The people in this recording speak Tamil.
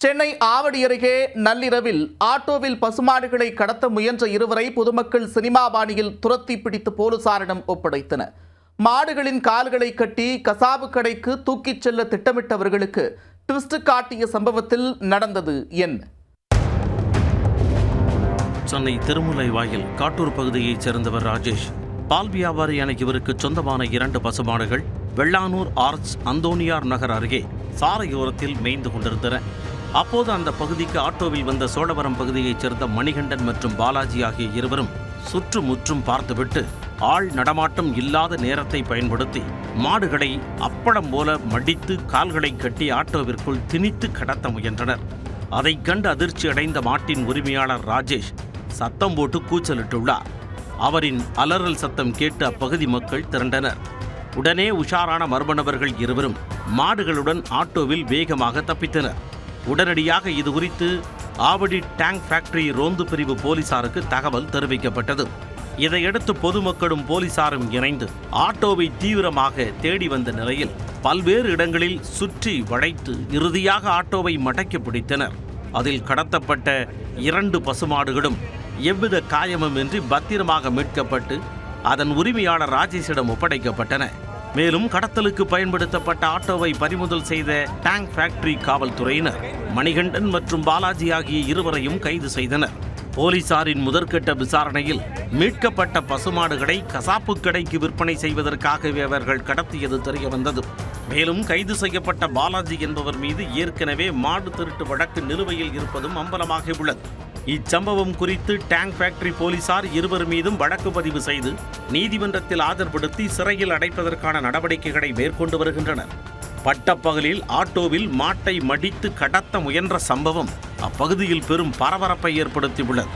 சென்னை ஆவடி அருகே நள்ளிரவில் ஆட்டோவில் பசுமாடுகளை கடத்த முயன்ற இருவரை பொதுமக்கள் சினிமா பாணியில் துரத்தி பிடித்து போலீசாரிடம் ஒப்படைத்தனர். மாடுகளின் கால்களை கட்டி கசாப்பு கடைக்கு தூக்கிச் செல்ல திட்டமிட்டவர்களுக்கு ட்விஸ்ட் காட்டிய சம்பவத்தில் நடந்தது என்ன? சென்னை திருமுல்லை வாயில் காட்டூர் பகுதியைச் சேர்ந்தவர் ராஜேஷ். பால் வியாபாரியான இவருக்கு சொந்தமான 2 பசுமாடுகள் வெள்ளானூர் ஆர்ச் அந்தோனியார் நகர் அருகே சாலையோரத்தில் மேய்ந்து கொண்டிருந்தன. அப்போது அந்த பகுதிக்கு ஆட்டோவில் வந்த சோழவரம் பகுதியைச் சேர்ந்த மணிகண்டன் மற்றும் பாலாஜி ஆகிய இருவரும் சுற்றுமுற்றும் பார்த்துவிட்டு ஆள் நடமாட்டம் இல்லாத நேரத்தை பயன்படுத்தி மாடுகளை அப்பளம் போல மடித்து கால்களை கட்டி ஆட்டோவிற்குள் திணித்து கடத்த முயன்றனர். அதைக் கண்டு அதிர்ச்சி அடைந்த மாட்டின் உரிமையாளர் ராஜேஷ் சத்தம் போட்டு கூச்சலிட்டுள்ளார். அவரின் அலறல் சத்தம் கேட்டு அப்பகுதி மக்கள் திரண்டனர். உடனே உஷாரான மர்ம நபர்கள் இருவரும் மாடுகளுடன் ஆட்டோவில் வேகமாக தப்பித்தனர். உடனடியாக இது குறித்து ஆவடி டேங்க் ஃபேக்டரி ரோந்து பிரிவு போலீசாருக்கு தகவல் தெரிவிக்கப்பட்டது. இதையடுத்து பொதுமக்களும் போலீசாரும் இணைந்து ஆட்டோவை தீவிரமாக தேடி வந்த நிலையில் பல்வேறு இடங்களில் சுற்றி வளைத்து இறுதியாக ஆட்டோவை மடக்கி பிடித்தனர். அதில் கடத்தப்பட்ட 2 பசுமாடுகளும் எவ்வித காயமுமின்றி பத்திரமாக மீட்கப்பட்டு அதன் உரிமையாளர் ராஜேஷிடம் ஒப்படைக்கப்பட்டன. மேலும் கடத்தலுக்கு பயன்படுத்தப்பட்ட ஆட்டோவை பறிமுதல் செய்த டேங்க் ஃபேக்டரி காவல்துறையினர் மணிகண்டன் மற்றும் பாலாஜி ஆகிய இருவரையும் கைது செய்தனர். போலீசாரின் முதற்கட்ட விசாரணையில் மீட்கப்பட்ட பசுமாடுகளை கசாப்பு கடைக்கு விற்பனை செய்வதற்காகவே அவர்கள் கடத்தியது தெரியவந்தது. மேலும் கைது செய்யப்பட்ட பாலாஜி என்பவர் மீது ஏற்கனவே மாடு திருட்டு வழக்கு நிலுவையில் இருப்பதும் அம்பலமாகியுள்ளது. இச்சம்பவம் குறித்து டேங்க் ஃபேக்டரி போலீசார் இருவர் மீதும் வழக்கு பதிவு செய்து நீதிமன்றத்தில் ஆஜர்படுத்தி சிறையில் அடைப்பதற்கான நடவடிக்கைகளை மேற்கொண்டு வருகின்றனர். பட்டப்பகலில் ஆட்டோவில் மாட்டை மடித்து கடத்த முயன்ற சம்பவம் அப்பகுதியில் பெரும் பரபரப்பை ஏற்படுத்தியுள்ளது.